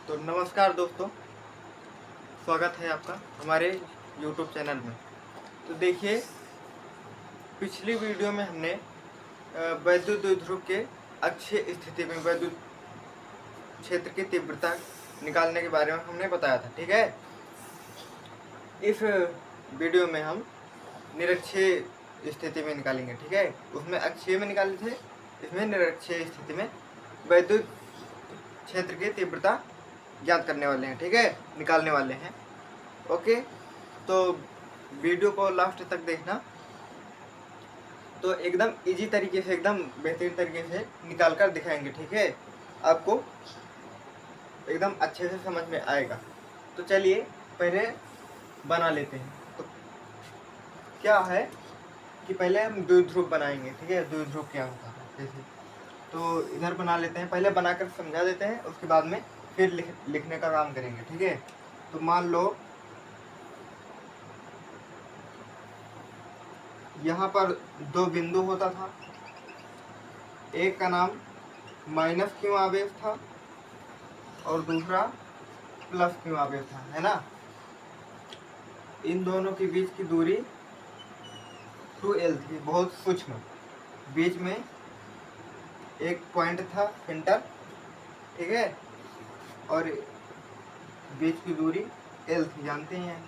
तो नमस्कार दोस्तों, स्वागत है आपका हमारे YouTube चैनल में। तो देखिए, पिछली वीडियो में हमने वैद्युत द्विध्रुव के अक्षीय स्थिति में वैद्युत क्षेत्र की तीव्रता निकालने के बारे में हमने बताया था, ठीक है। इस वीडियो में हम निरक्षीय स्थिति में निकालेंगे, ठीक है। उसमें अक्षीय में निकाले थे, इसमें निरक्षीय स्थिति में वैद्युत क्षेत्र की तीव्रता ज्ञात करने वाले हैं, ठीक है, निकालने वाले हैं। ओके, तो वीडियो को लास्ट तक देखना, तो एकदम इजी तरीके से, एकदम बेहतरीन तरीके से निकाल कर दिखाएंगे, ठीक है। आपको एकदम अच्छे से समझ में आएगा। तो चलिए पहले बना लेते हैं। तो क्या है कि पहले हम द्विध्रुव बनाएंगे, ठीक है। द्विध्रुव क्या होता है जैसे, तो इधर बना लेते हैं, पहले बनाकर समझा देते हैं, उसके बाद में फिर लिखने का काम करेंगे, ठीक है। तो मान लो यहाँ पर दो बिंदु होता था, एक का नाम माइनस क्यू आवेश था और दूसरा प्लस क्यू आवेश था, है ना। इन दोनों के बीच की दूरी 2L थी, बहुत सूक्ष्म। बीच में एक पॉइंट था सेंटर, ठीक है, और बीच की दूरी L थी, जानते हैं।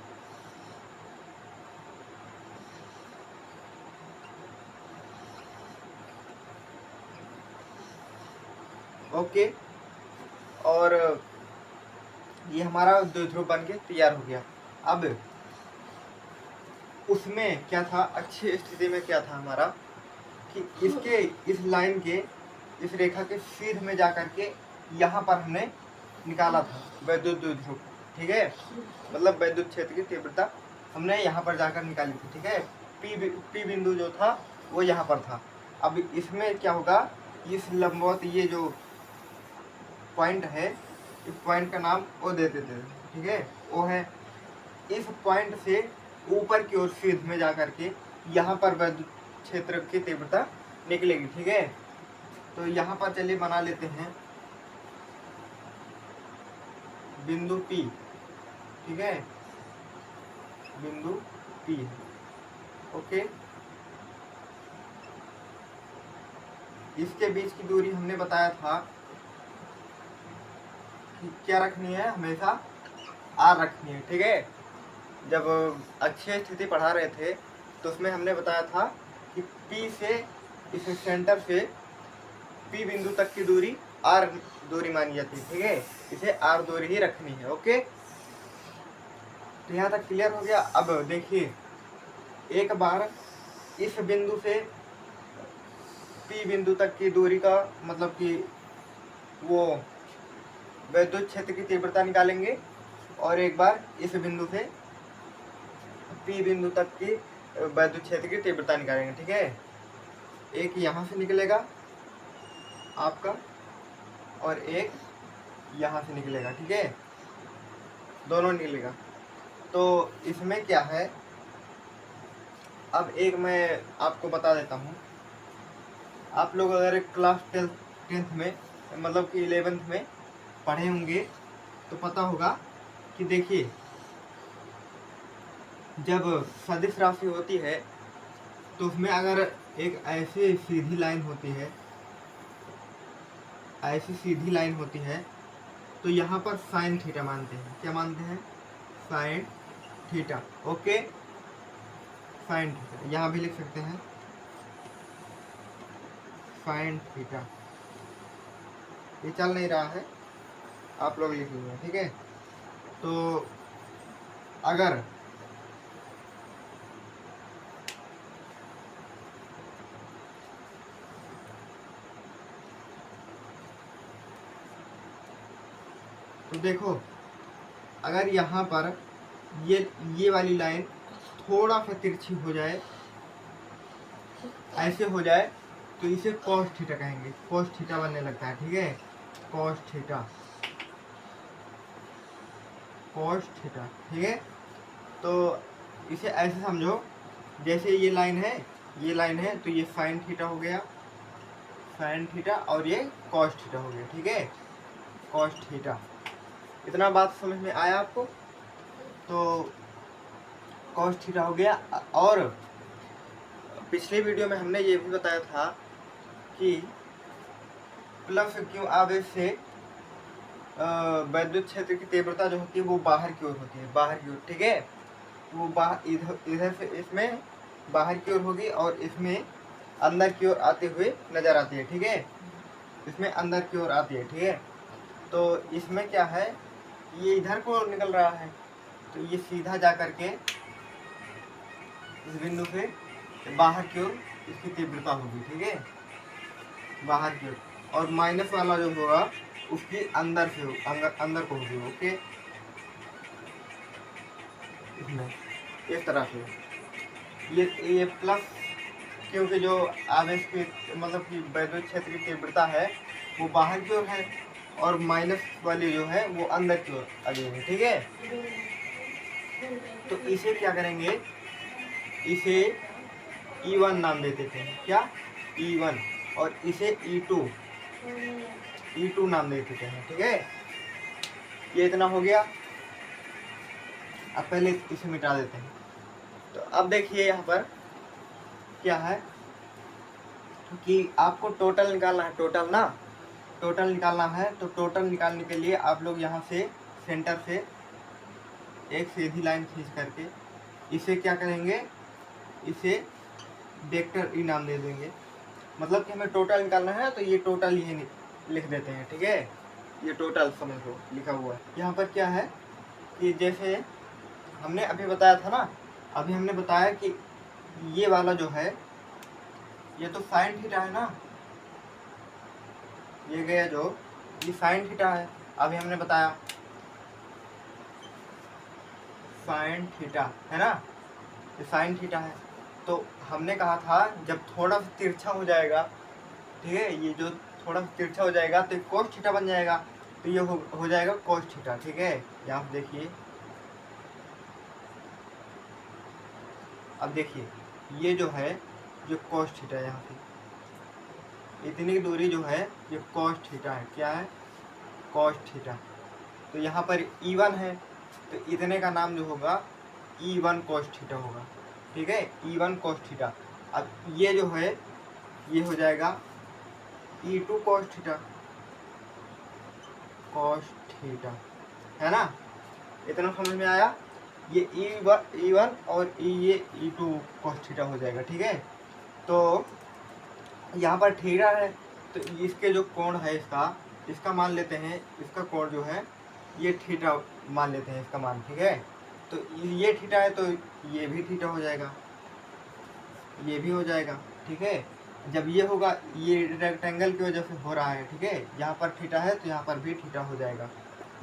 ओके, और ये हमारा द्विध्रुव बन के तैयार हो गया। अब उसमें क्या था, अक्षीय स्थिति में क्या था हमारा कि इसके इस लाइन के, इस रेखा के सीध में जाकर के यहाँ पर हमने निकाला था वैद्युत द्विध्रुव, ठीक है। मतलब वैद्युत क्षेत्र की तीव्रता हमने यहाँ पर जाकर निकाली थी, ठीक है। पी बिंदु जो था वो यहाँ पर था। अब इसमें क्या होगा, इस लंबवत ये जो पॉइंट है, इस पॉइंट का नाम ओ दे देते हैं, ठीक है। ओ है, इस पॉइंट से ऊपर की ओर सीध में जाकर के यहाँ पर वैद्युत क्षेत्र की तीव्रता निकलेगी, ठीक है। तो यहाँ पर चलिए बना लेते हैं बिंदु P, ठीक है, बिंदु P, ओके। इसके बीच की दूरी हमने बताया था कि क्या रखनी है, हमेशा R रखनी है, ठीक है। जब अक्षीय स्थिति पढ़ा रहे थे तो उसमें हमने बताया था कि P से, इस सेंटर से P बिंदु तक की दूरी R दूरी मानी जाती है, ठीक है। इसे R दूरी ही रखनी है, ओके। तो यहाँ तक क्लियर हो गया। अब देखिए, एक बार इस बिंदु से P बिंदु तक की दूरी का मतलब कि वो वैद्युत क्षेत्र की तीव्रता निकालेंगे, और एक बार इस बिंदु से P बिंदु तक की वैद्युत क्षेत्र की तीव्रता निकालेंगे, ठीक है। एक यहाँ से निकलेगा आपका और एक यहाँ से निकलेगा, ठीक है, दोनों निकलेगा। तो इसमें क्या है, अब एक मैं आपको बता देता हूँ। आप लोग अगर क्लास टेंथ में, मतलब कि 11th में पढ़े होंगे तो पता होगा कि देखिए, जब सदिश राशि होती है तो उसमें अगर एक ऐसी सीधी लाइन होती है, ऐसी सीधी लाइन होती है, तो यहाँ पर साइन थीटा मानते हैं। क्या मानते हैं? Sine theta, okay. Sine theta यहाँ भी लिख सकते हैं, साइन थीटा। ये चल नहीं रहा है, आप लोग लिख लीजिए, ठीक है। तो अगर तो देखो, अगर यहाँ पर ये वाली लाइन थोड़ा सा तिरछी हो जाए, ऐसे हो जाए, तो इसे कॉस थीटा कहेंगे। कॉस थीटा बनने लगता है, ठीक है, कॉस थीटा, कॉस थीटा, ठीक है। तो इसे ऐसे समझो, जैसे ये लाइन है, ये लाइन है, तो ये साइन थीटा हो गया, साइन थीटा, और ये कॉस थीटा हो गया, ठीक है, कॉस थीटा। इतना बात समझ में आया आपको? तो cos थीटा हो गया। और पिछले वीडियो में हमने ये भी बताया था कि प्लस क्यू आवेश से वैद्युत क्षेत्र की तीव्रता जो होती है वो बाहर की ओर होती है, बाहर की ओर, ठीक है। वो बाहर इधर से इसमें बाहर की ओर होगी और इसमें अंदर की ओर आते हुए नजर आती है, ठीक है। इसमें अंदर की ओर आती है, ठीक है। तो इसमें क्या है, ये इधर को निकल रहा है, तो ये सीधा जा करके इस बिंदु से बाहर की ओर इसकी तीव्रता होगी, ठीक है, बाहर की ओर। और माइनस वाला जो होगा उसकी अंदर से अंदर को होगी, ओके। इसमें इस तरह से ये प्लस, क्योंकि जो आवेश की मतलब कि वैद्युत क्षेत्र की तीव्रता है वो बाहर की ओर है और माइनस वाली जो है वो अंदर की ओर आ जाएगी, ठीक है। तो इसे क्या करेंगे, इसे E1 नाम दे देते हैं, क्या, E1, और इसे E2 नाम दे देते हैं, ठीक है। ये इतना हो गया। अब पहले इसे मिटा देते हैं। तो अब देखिए यहाँ पर क्या है कि आपको टोटल निकालना है, टोटल निकालना है। तो टोटल निकालने के लिए आप लोग यहाँ से सेंटर से एक सीधी लाइन खींच करके इसे क्या करेंगे, इसे वेक्टर ई नाम दे देंगे। मतलब कि हमें टोटल निकालना है तो ये टोटल ये लिख देते हैं, ठीक है। ये टोटल समझ लो लिखा हुआ है। यहाँ पर क्या है कि जैसे हमने अभी बताया था ना, अभी हमने बताया कि ये वाला जो है ये तो साइन थीटा है ना, ये गया जो, ये साइन थीटा है। अभी हमने बताया साइन थीटा है ना, ये साइन थीटा है। तो हमने कहा था जब थोड़ा सा तिरछा हो जाएगा, ठीक है, ये जो थोड़ा सा तिरछा हो जाएगा तो कोस थीटा बन जाएगा, तो ये हो जाएगा कोस थीटा, ठीक है। यहाँ पे देखिए, अब देखिए ये जो है ये कोस थीटा, यहाँ पे इतनी दूरी जो है ये कोस थीटा है, क्या है, कोस थीटा। तो यहाँ पर E1 है तो इतने का नाम जो होगा E1 कोस थीटा होगा, ठीक है, E1 कोस थीटा। अब ये जो है ये हो जाएगा E2 कोस थीटा, है ना। इतना समझ में आया। ये E1 और ये E2 कोस थीटा हो जाएगा, ठीक है। तो यहाँ पर थीटा है तो इसके जो कोण है इसका मान लेते हैं, इसका कोण जो है ये थीटा मान लेते हैं इसका मान, ठीक है। तो ये थीटा है तो ये भी थीटा हो जाएगा, ये भी हो जाएगा, ठीक है। जब ये होगा, ये रेक्टेंगल की वजह से हो रहा है, ठीक है। यहाँ पर थीटा है तो यहाँ पर भी थीटा हो जाएगा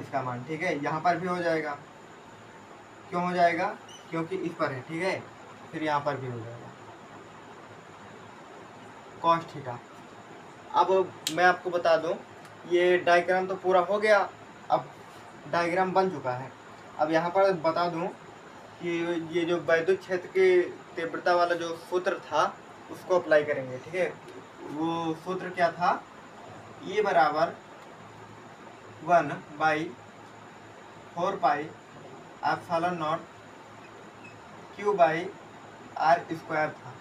इसका मान, ठीक है। यहाँ पर भी हो जाएगा, क्यों हो जाएगा, क्योंकि इस पर है, ठीक है। फिर यहाँ पर भी हो जाएगा कॉस थीटा। अब मैं आपको बता दूं, ये डायग्राम तो पूरा हो गया, अब डायग्राम बन चुका है। अब यहाँ पर बता दूं कि ये जो वैद्युत क्षेत्र की तीव्रता वाला जो सूत्र था उसको अप्लाई करेंगे, ठीक है। वो सूत्र क्या था, E बराबर 1/4 पाई एप्सिलॉन नॉट Q/r² था।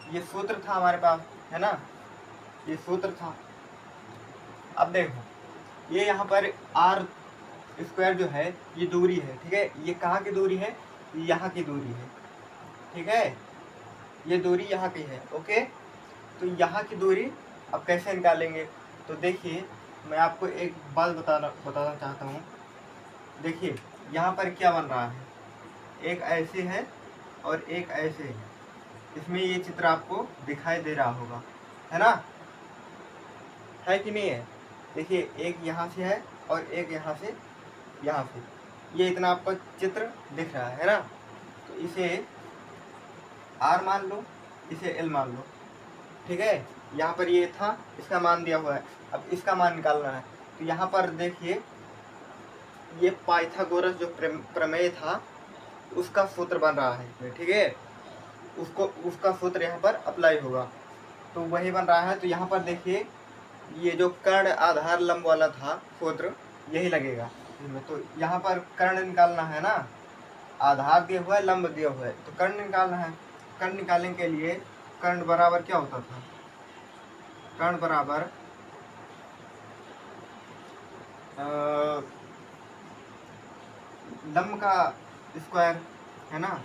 ये सूत्र था हमारे पास, है ना, ये सूत्र था। अब देखो ये यहाँ पर r² जो है ये दूरी है, ठीक है। ये कहाँ की दूरी है, यहाँ की दूरी है, ठीक है। ये दूरी यहाँ की है, ओके। तो यहाँ की दूरी अब कैसे निकालेंगे, तो देखिए मैं आपको एक बात बताना चाहता हूँ। देखिए यहाँ पर क्या बन रहा है, एक ऐसे है और एक ऐसे है। इसमें ये चित्र आपको दिखाई दे रहा होगा, है ना, है कि नहीं है। देखिए एक यहाँ से है और एक यहाँ से, ये इतना आपको चित्र दिख रहा है ना। तो इसे R मान लो, इसे L मान लो, ठीक है। यहाँ पर ये था, इसका मान दिया हुआ है, अब इसका मान निकालना है। तो यहाँ पर देखिए ये पाइथागोरस जो प्रमेय था उसका सूत्र बन रहा है, ठीक है। उसका सूत्र यहाँ पर अप्लाई होगा, तो वही बन रहा है। तो यहाँ पर देखिए ये जो कर्ण आधार लंब वाला था सूत्र यही लगेगा इसमें। तो यहाँ पर कर्ण निकालना है ना, आधार दिया हुआ है, लंब दिया हुआ है, तो कर्ण निकालना है। कर्ण निकालने के लिए कर्ण बराबर क्या होता था, कर्ण बराबर लंब का स्क्वायर है ना,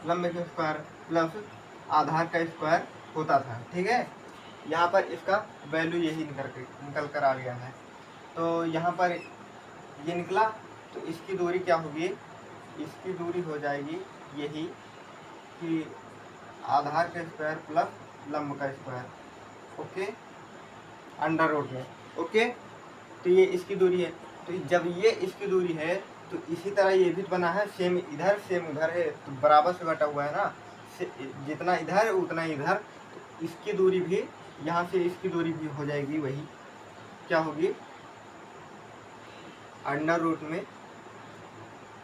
लंब का स्क्वायर प्लस आधार का स्क्वायर होता था। ठीक है, यहाँ पर इसका वैल्यू यही निकल कर आ गया है। तो यहाँ पर ये निकला, तो इसकी दूरी क्या होगी, इसकी दूरी हो जाएगी यही कि आधार का स्क्वायर प्लस लंब का स्क्वायर। ओके, अंडर रूट में। ओके, तो ये इसकी दूरी है। तो जब ये इसकी दूरी है तो इसी तरह ये भी बना है, सेम इधर सेम उधर है, तो बराबर से बटा हुआ है ना, जितना इधर उतना इधर। तो इसकी दूरी भी यहाँ से इसकी दूरी भी हो जाएगी वही, क्या होगी, अंडर रूट में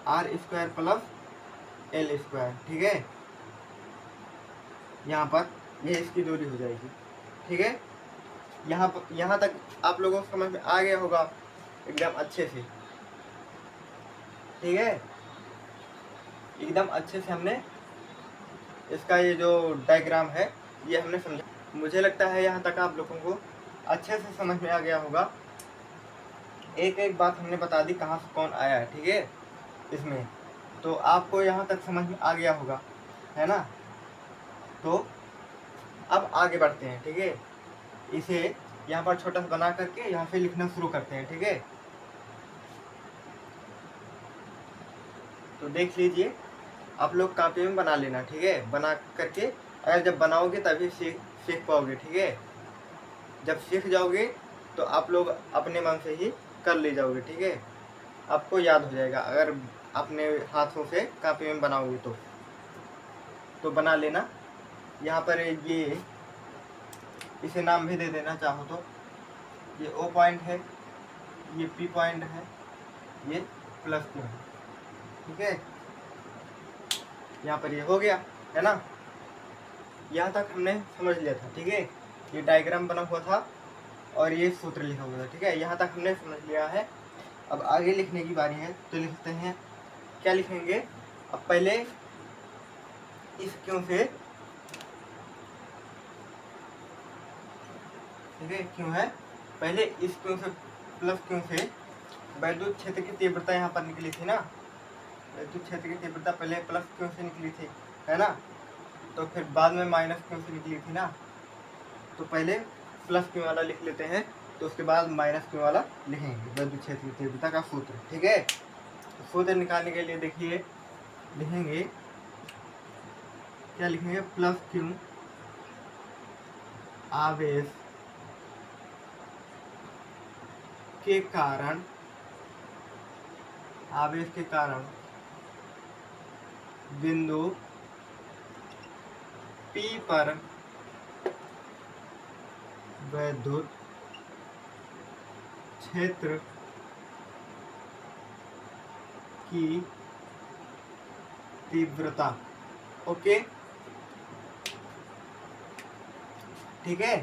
R square plus L square. ठीक है, यहाँ पर ये इसकी दूरी हो जाएगी। ठीक है, यहाँ तक आप लोगों को समझ में आ गया होगा एकदम अच्छे से। ठीक है, एकदम अच्छे से हमने इसका ये जो डायग्राम है ये हमने समझा। मुझे लगता है यहाँ तक आप लोगों को अच्छे से समझ में आ गया होगा। एक एक बात हमने बता दी कहाँ से कौन आया है। ठीक है, इसमें तो आपको यहाँ तक समझ में आ गया होगा, है ना। तो अब आगे बढ़ते हैं। ठीक है, इसे यहाँ पर छोटा सा बना करके यहाँ से लिखना शुरू करते हैं। ठीक है, तो देख लीजिए, आप लोग कॉपी में बना लेना। ठीक है, बना करके अगर जब बनाओगे तभी सीख पाओगे। ठीक है, जब सीख जाओगे तो आप लोग अपने मन से ही कर ले जाओगे। ठीक है, आपको याद हो जाएगा अगर अपने हाथों से कॉपी में बनाओगे तो बना लेना। यहाँ पर ये इसे नाम भी दे देना चाहो तो, ये O पॉइंट है, ये P पॉइंट है, ये प्लस Q है। ठीक है, यहाँ पर ये हो गया है ना, यहाँ तक हमने समझ लिया था। ठीक है, ये डायग्राम बना हुआ था और ये सूत्र लिखा हुआ था। ठीक है, यहाँ तक हमने समझ लिया है। अब आगे लिखने की बारी है, तो लिखते हैं। क्या लिखेंगे, अब पहले इस क्यों से, ठीक है, क्यों है, पहले इस क्यों से प्लस क्यों से वैद्युत क्षेत्र की तीव्रता यहाँ पर निकली थी ना, वैद्युत क्षेत्र की तीव्रता पहले प्लस क्यों से निकली थी, है ना, तो फिर बाद में माइनस क्यों से निकली थी ना। तो पहले प्लस क्यों वाला लिख लेते हैं, तो उसके बाद माइनस क्यों वाला लिखेंगे, वैद्युत क्षेत्र की तीव्रता का सूत्र। ठीक है, तो सूत्र निकालने के लिए देखिए लिखेंगे, क्या लिखेंगे, प्लस क्यू आवेश के कारण, आवेश के कारण बिंदु P पर वैद्युत क्षेत्र की तीव्रता। ओके, ठीक है,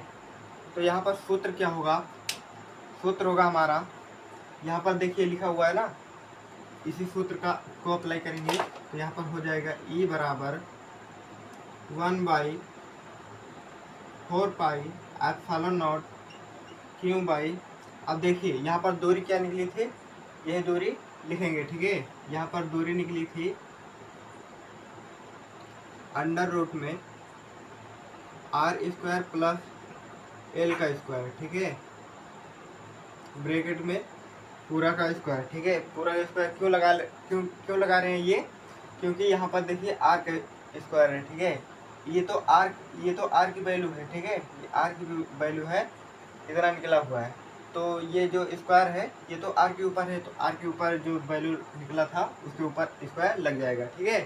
तो यहाँ पर सूत्र क्या होगा, सूत्र होगा हमारा, यहाँ पर देखिए लिखा हुआ है ना, इसी सूत्र का को अप्लाई करेंगे तो यहाँ पर हो जाएगा E बराबर 1/4πε0 Q बाई। अब देखिए यहाँ पर दूरी क्या निकली थी, यह दूरी लिखेंगे। ठीक है, यहाँ पर दूरी निकली थी अंडर रूट में आर स्क्वायर प्लस एल का स्क्वायर। ठीक है, ब्रैकेट में पूरा का स्क्वायर। ठीक है, पूरा का स्क्वायर क्यों लगा रहे हैं ये, क्योंकि यहाँ पर देखिए आर का स्क्वायर है। ठीक है, ये तो आर की वैल्यू है। ठीक है, ये आर की वैल्यू है, इतना निकला हुआ है, तो ये जो स्क्वायर है ये तो आर के ऊपर है, तो आर के ऊपर जो वैल्यू निकला था उसके ऊपर स्क्वायर लग जाएगा। ठीक है,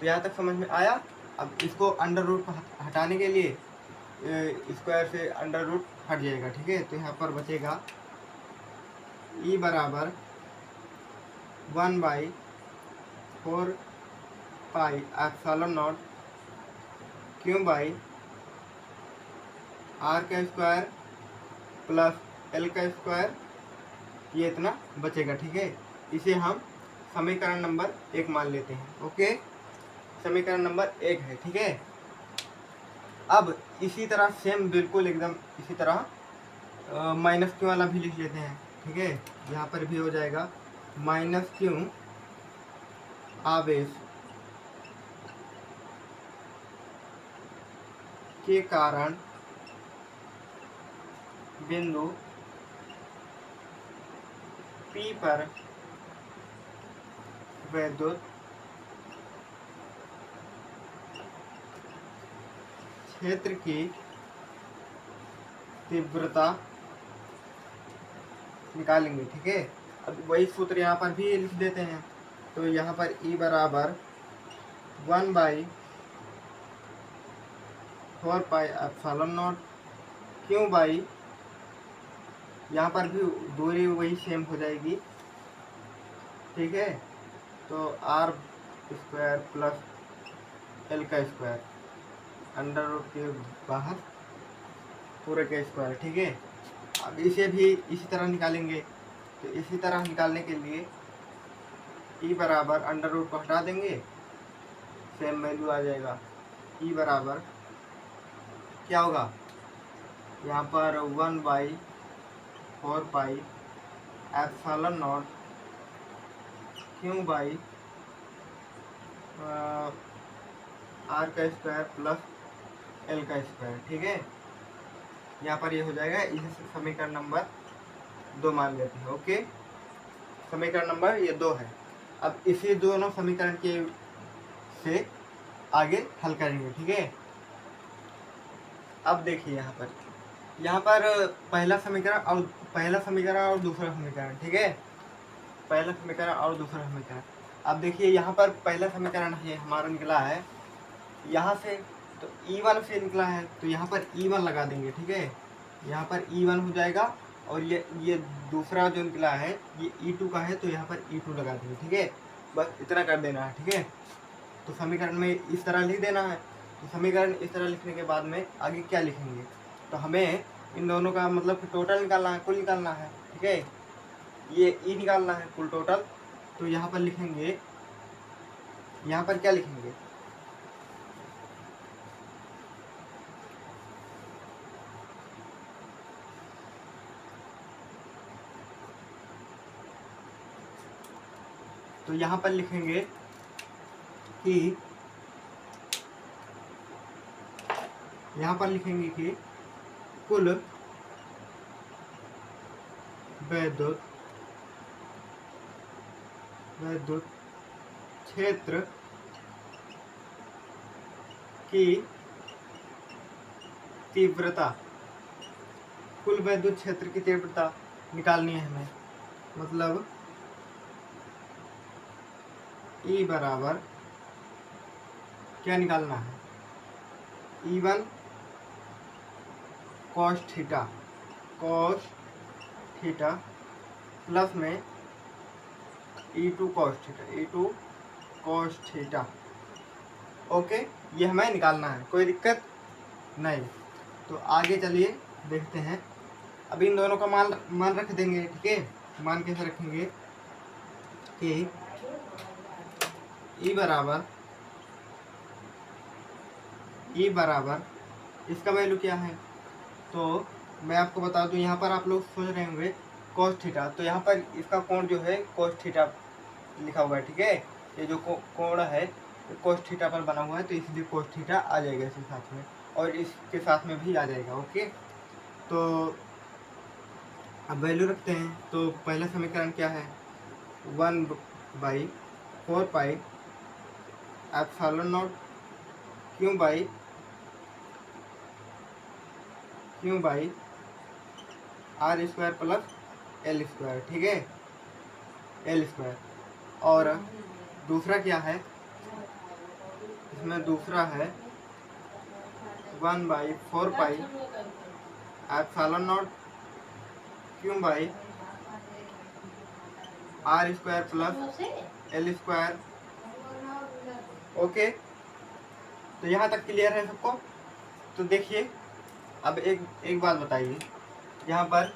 तो यहाँ तक समझ में आया। अब इसको अंडर रूट हटाने के लिए स्क्वायर से अंडर रूट हट जाएगा। ठीक है, तो यहाँ पर बचेगा E बराबर 1/4πε0 Q बाई आर का स्क्वायर प्लस एल का स्क्वायर, ये इतना बचेगा। ठीक है, इसे हम समीकरण नंबर 1 मान लेते हैं। ओके, समीकरण नंबर 1 है। ठीक है, अब इसी तरह सेम बिल्कुल एकदम इसी तरह माइनस क्यू वाला भी लिख लेते हैं। ठीक है, यहाँ पर भी हो जाएगा माइनस क्यू आवेश के कारण बिंदु P पर विद्युत क्षेत्र की तीव्रता निकालेंगे। ठीक है, अब वही सूत्र यहाँ पर भी लिख देते हैं। तो यहाँ पर E बराबर 1/4πε0 क्यों बाई, यहाँ पर भी दूरी वही सेम हो जाएगी। ठीक है, तो आर स्क्वायर प्लस एल का स्क्वायर अंडर रूट के बाहर पूरे का स्क्वायर। ठीक है, अब इसे भी इसी तरह निकालेंगे। तो इसी तरह निकालने के लिए ई बराबर अंडर रूट को हटा देंगे, सेम वैल्यू आ जाएगा। ई बराबर क्या होगा, यहाँ पर 1/4πε0 क्यों बाई आर का स्क्वायर प्लस एल का स्क्वायर। ठीक है, यहाँ पर ये हो जाएगा। इसे समीकरण नंबर 2 मान लेते हैं। ओके, समीकरण नंबर ये 2 है। अब इसी दोनों समीकरण के से आगे हल करेंगे। ठीक है, अब देखिए यहाँ पर पहला समीकरण और दूसरा समीकरण। ठीक है, पहला समीकरण और दूसरा समीकरण। अब देखिए यहाँ पर पहला समीकरण है हमारा निकला है यहाँ से, तो E1 से निकला है, तो यहाँ पर E1 लगा देंगे। ठीक है, यहाँ पर E1 हो जाएगा, और ये दूसरा जो निकला है ये E2 का है, तो यहाँ पर E2 लगा देंगे। ठीक है, बस इतना कर देना है। ठीक है, तो समीकरण में इस तरह लिख देना है। तो समीकरण इस तरह लिखने के बाद में आगे क्या लिखेंगे, तो हमें इन दोनों का मतलब कि टोटल निकालना है, कुल निकालना है। ठीक है, ये E निकालना है, कुल टोटल। तो यहाँ पर लिखेंगे, यहाँ पर क्या लिखेंगे, तो यहाँ पर लिखेंगे कि कुल विद्युत क्षेत्र की तीव्रता, कुल विद्युत क्षेत्र की तीव्रता निकालनी है हमें। मतलब E बराबर क्या निकालना है, E1 cos थीटा प्लस में E2 cos थीटा। ओके, ये हमें निकालना है, कोई दिक्कत नहीं। तो आगे चलिए देखते हैं। अब इन दोनों का मान रख देंगे। ठीक है, मान कैसे रखेंगे कि E बराबर इसका वैल्यू क्या है, तो मैं आपको बता दूं। यहाँ पर आप लोग सोच रहे होंगे cos थीटा, तो यहाँ पर इसका कोण जो है cos थीटा लिखा हुआ है। ठीक है, ये जो कोण है cos थीटा पर बना हुआ है, तो इसलिए cos थीटा आ जाएगा इसके साथ में, और इसके साथ में भी आ जाएगा। ओके, तो अब वैल्यू रखते हैं। तो पहला समीकरण क्या है, 1/4πε0 q by R square plus L square. ठीक है, एल स्क्वायर। और दूसरा क्या है, इसमें दूसरा है 1/4πε0 q by R square plus L square. Okay, तो यहाँ तक क्लियर है सबको। तो देखिए, अब एक बात बताइए, यहाँ पर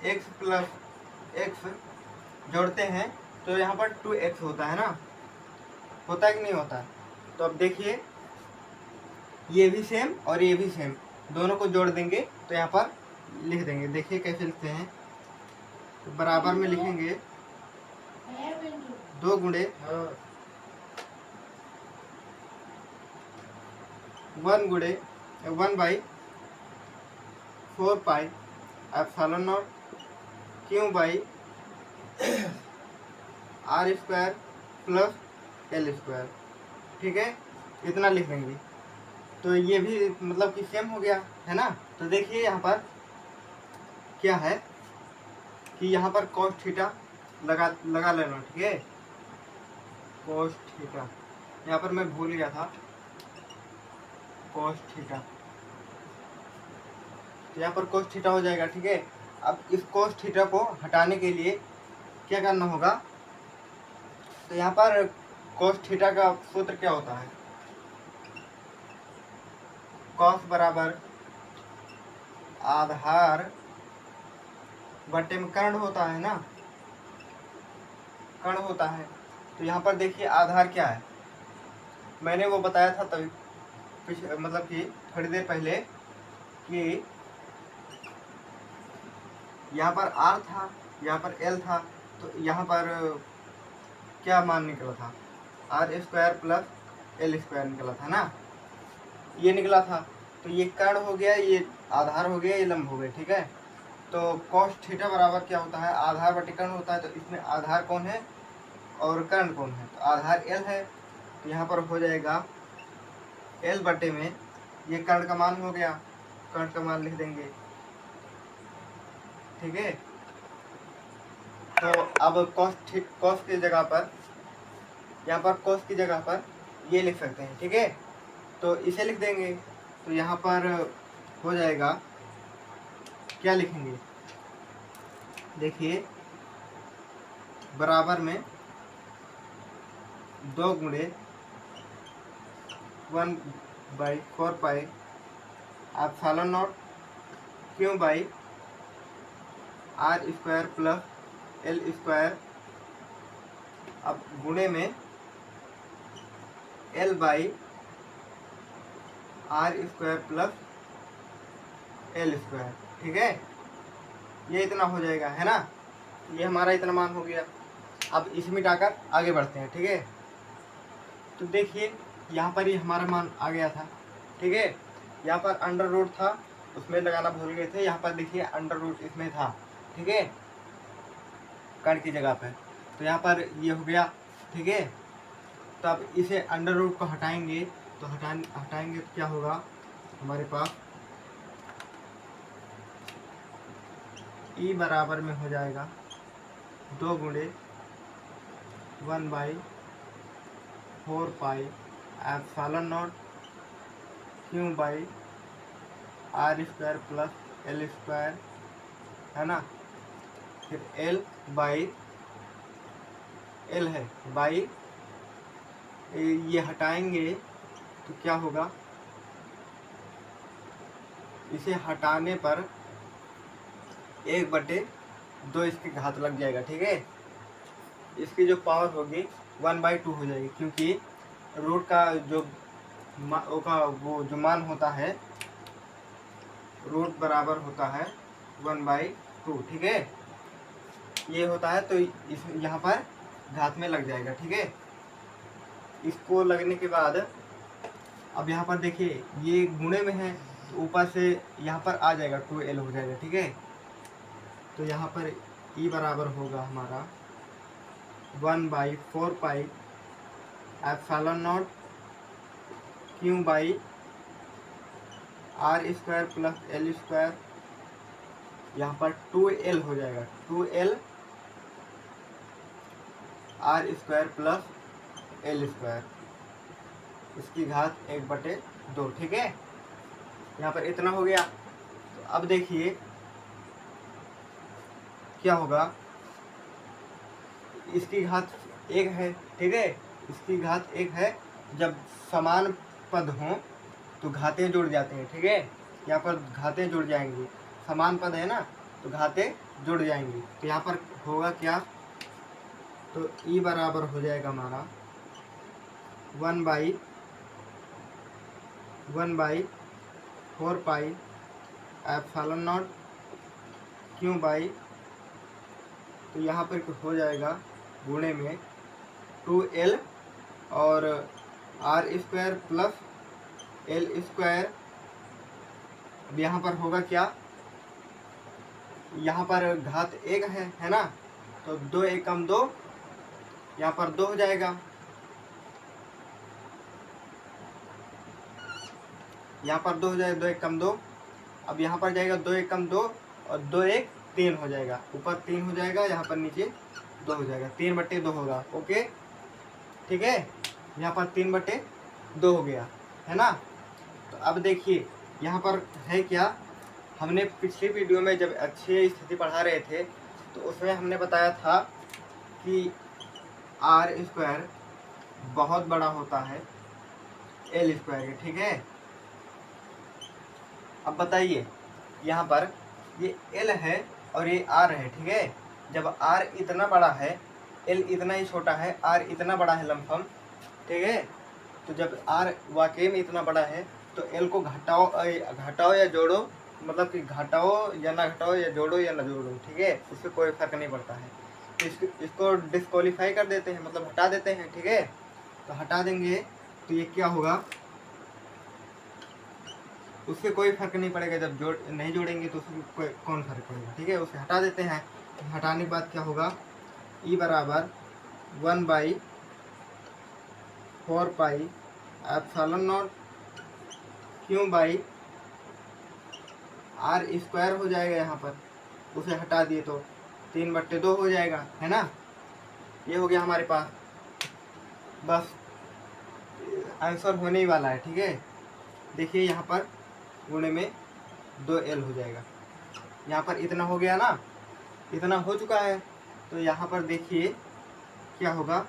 x प्लस एक्स जोड़ते हैं तो यहाँ पर 2x होता है ना, होता है कि नहीं होता है। तो अब देखिए ये भी सेम और ये भी सेम, दोनों को जोड़ देंगे तो यहाँ पर लिख देंगे। देखिए कैसे लिखते हैं, तो बराबर में लिखेंगे 2 गुणे 1 गुणे 1/4 pi epsilon naught q by R square plus L square. ठीक है, इतना लिख देंगे। तो ये भी मतलब कि सेम हो गया है ना। तो देखिए यहाँ पर क्या है कि यहाँ पर cos थीटा लगा लेना। ठीक है, cos थीटा, यहाँ पर मैं भूल गया था cos थीटा, तो यहाँ पर cos थीटा हो जाएगा। ठीक है, अब इस cos थीटा को हटाने के लिए क्या करना होगा, तो यहाँ पर cos थीटा का सूत्र क्या होता है, cos बराबर आधार बटे में कर्ण होता है ना, कर्ण होता है। तो यहाँ पर देखिए आधार क्या है, मैंने वो बताया था तभी मतलब कि थोड़ी देर पहले कि यहाँ पर R था, यहाँ पर L था, तो यहाँ पर क्या मान निकला था, R square plus L square निकला था ना, ये निकला था। तो ये कर्ण हो गया, ये आधार हो गया, ये लंब हो गए। ठीक है, तो cos थीटा बराबर क्या होता है, आधार बटे कर्ण होता है। तो इसमें आधार कौन है और कर्ण कौन है, तो आधार L है, तो यहाँ पर हो जाएगा L बटे में ये कर्ण का मान हो गया, कर्ण का मान लिख देंगे। ठीक है, तो अब cos की जगह पर, यहाँ पर cos की जगह पर ये लिख सकते हैं। ठीक है, तो इसे लिख देंगे। तो यहाँ पर हो जाएगा, क्या लिखेंगे, देखिए बराबर में 2 गुणे 1/4 pi epsilon naught q by R square plus L square, अब गुणे में L by R square plus L square. ठीक है, ये इतना हो जाएगा, है ना, ये हमारा इतना मान हो गया। अब इसमें मिटाकर आगे बढ़ते हैं। ठीक है, तो देखिए यहाँ पर ये हमारा मान आ गया था। ठीक है, यहाँ पर अंडर रूट था, उसमें लगाना भूल गए थे, यहाँ पर देखिए अंडर रूट इसमें था। ठीक है, कर्ण की जगह पे, तो यहाँ पर ये हो गया। ठीक है, तो अब इसे अंडर रूट को हटाएंगे, तो हटाएंगे तो क्या होगा, हमारे पास ई बराबर में हो जाएगा 2 गुणे 1/4 pi epsilon naught q by R square plus L square, है ना, फिर L बाई L है बाई, ये हटाएंगे तो क्या होगा, इसे हटाने पर 1/2 इसकी घात लग जाएगा। ठीक है, इसकी जो पावर होगी 1/2 हो जाएगी, क्योंकि रूट का जो वो जो मान होता है, रूट बराबर होता है 1/2। ठीक है, ये होता है, तो इस यहाँ पर घात में लग जाएगा। ठीक है, इसको लगने के बाद अब यहाँ पर देखिए ये गुणे में है, तो ऊपर से यहाँ पर आ जाएगा 2L हो जाएगा। ठीक है, तो यहाँ पर E बराबर होगा हमारा 1/4 pi epsilon naught q by R square plus L square, यहाँ पर 2L हो जाएगा, 2L R square plus L square, इसकी घात 1/2। ठीक है, यहाँ पर इतना हो गया। तो अब देखिए क्या होगा, इसकी घात 1 है। ठीक है, इसकी घात 1 है, जब समान पद हों तो घातें जुड़ जाते हैं। ठीक है, यहाँ पर घातें जुड़ जाएंगी, समान पद है ना, तो घाते जुड़ जाएंगी। तो यहाँ पर होगा क्या, तो ई बराबर हो जाएगा हमारा 1/4πε0 क्यू बाई, तो यहाँ पर हो जाएगा गुणे में 2l और r² प्लस l²। अब यहाँ पर होगा क्या, यहाँ पर घात 1 है ना, तो 2 एकम 2, यहाँ पर 2 हो जाएगा, यहाँ पर 2 हो जाएगा, 2 एकम 2। अब यहाँ पर जाएगा 2 एकम 2 और 2 एक 3 हो जाएगा, ऊपर 3 हो जाएगा, यहाँ पर नीचे 2 हो जाएगा, 3/2 होगा। ओके ठीक है, यहाँ पर 3/2 हो गया है ना। तो अब देखिए यहाँ पर है क्या, हमने पिछली वीडियो में जब अच्छी स्थिति पढ़ा रहे थे तो उसमें हमने बताया था कि r² बहुत बड़ा होता है l² के, ठीक है। अब बताइए यहाँ पर ये l है और ये r है, ठीक है। जब r इतना बड़ा है, l इतना ही छोटा है, r इतना बड़ा है लमसम, ठीक है। तो जब r वाकई में इतना बड़ा है तो l को घटाओ या जोड़ो, मतलब कि घटाओ या ना घटाओ, या जोड़ो या ना जोड़ो, ठीक है, उससे कोई फर्क नहीं पड़ता है। तो इसको डिस्क्वालीफाई कर देते हैं, मतलब हटा देते हैं, ठीक है। तो हटा देंगे तो ये क्या होगा, उससे कोई फर्क नहीं पड़ेगा। जब नहीं जोड़ेंगे तो उससे कौन फर्क पड़ेगा, ठीक है। उसे हटा देते हैं। तो हटाने के बाद क्या होगा, ई बराबर 1/4πε0 क्यों बाई r² हो जाएगा, यहाँ पर उसे हटा दिए तो 3/2 हो जाएगा, है ना। ये हो गया हमारे पास, बस आंसर होने ही वाला है, ठीक है। देखिए यहाँ पर गुणे में 2l हो जाएगा, यहाँ पर इतना हो गया ना, इतना हो चुका है। तो यहाँ पर देखिए क्या होगा,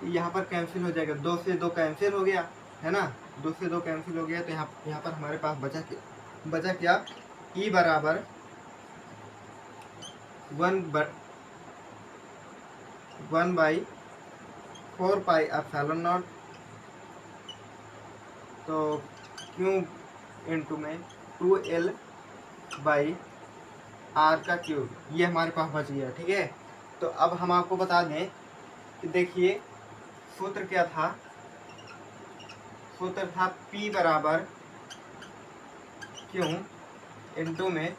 यहाँ पर कैंसिल हो जाएगा, 2 से 2 कैंसिल हो गया, है ना, 2 से 2 कैंसिल हो गया। तो यहाँ पर हमारे पास बचा क्या, ई बराबर 1/4πε0, तो क्यों इंटू में 2l/r³, ये हमारे पास बच गया, ठीक है। तो अब हम आपको बता दें कि देखिए सूत्र क्या था, सूत्र था P बराबर क्यों इंटू में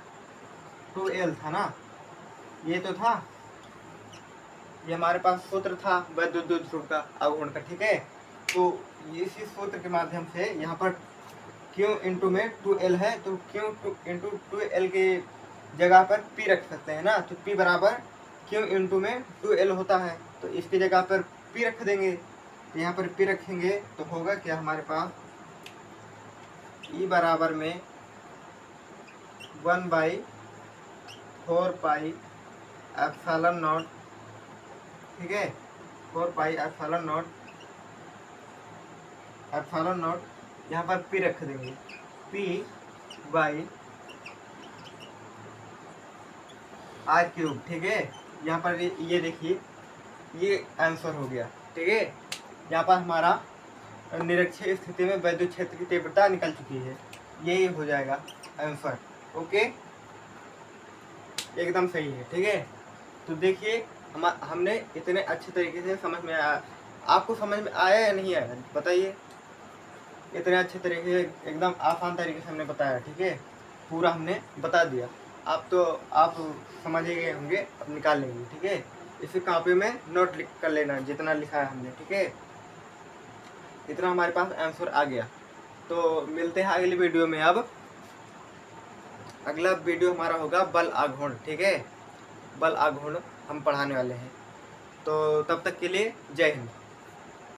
2l था ना, ये तो था, ये हमारे पास सूत्र था वैद्युत ध्रुव का अवगुण का, ठीक है। तो इसी सूत्र के माध्यम से यहाँ पर क्यों इंटू में 2l है, तो क्यों इंटू 2l के जगह पर P रख सकते हैं ना। तो P बराबर क्यों इंटू में 2l होता है, तो इसकी जगह पर P रख देंगे। तो यहाँ पर P रखेंगे तो होगा क्या हमारे पास, E बराबर में 1/4πε0, ठीक है, 4πε0 यहाँ पर P रख देंगे, P/r³, ठीक है। यहाँ पर ये देखिए ये आंसर हो गया, ठीक है। यहाँ पर हमारा निरक्षीय स्थिति में वैद्युत क्षेत्र की तीव्रता निकल चुकी है, यही हो जाएगा आंसर। ओके, एकदम सही है, ठीक है। तो देखिए हमने इतने अच्छे तरीके से समझ में आया, आपको समझ में आया या नहीं आया बताइए। इतने अच्छे तरीके से, एकदम आसान तरीके से हमने बताया, ठीक है, पूरा हमने बता दिया। आप समझ ही गए होंगे, अब निकाल लेंगे, ठीक है। इसी कॉपी में नोट कर लेना जितना लिखा है हमने, ठीक है। इतना हमारे पास आंसर आ गया। तो मिलते हैं अगली वीडियो में। अब अगला वीडियो हमारा होगा बल आघूर्ण, ठीक है, बल आघूर्ण हम पढ़ाने वाले हैं। तो तब तक के लिए जय हिंद।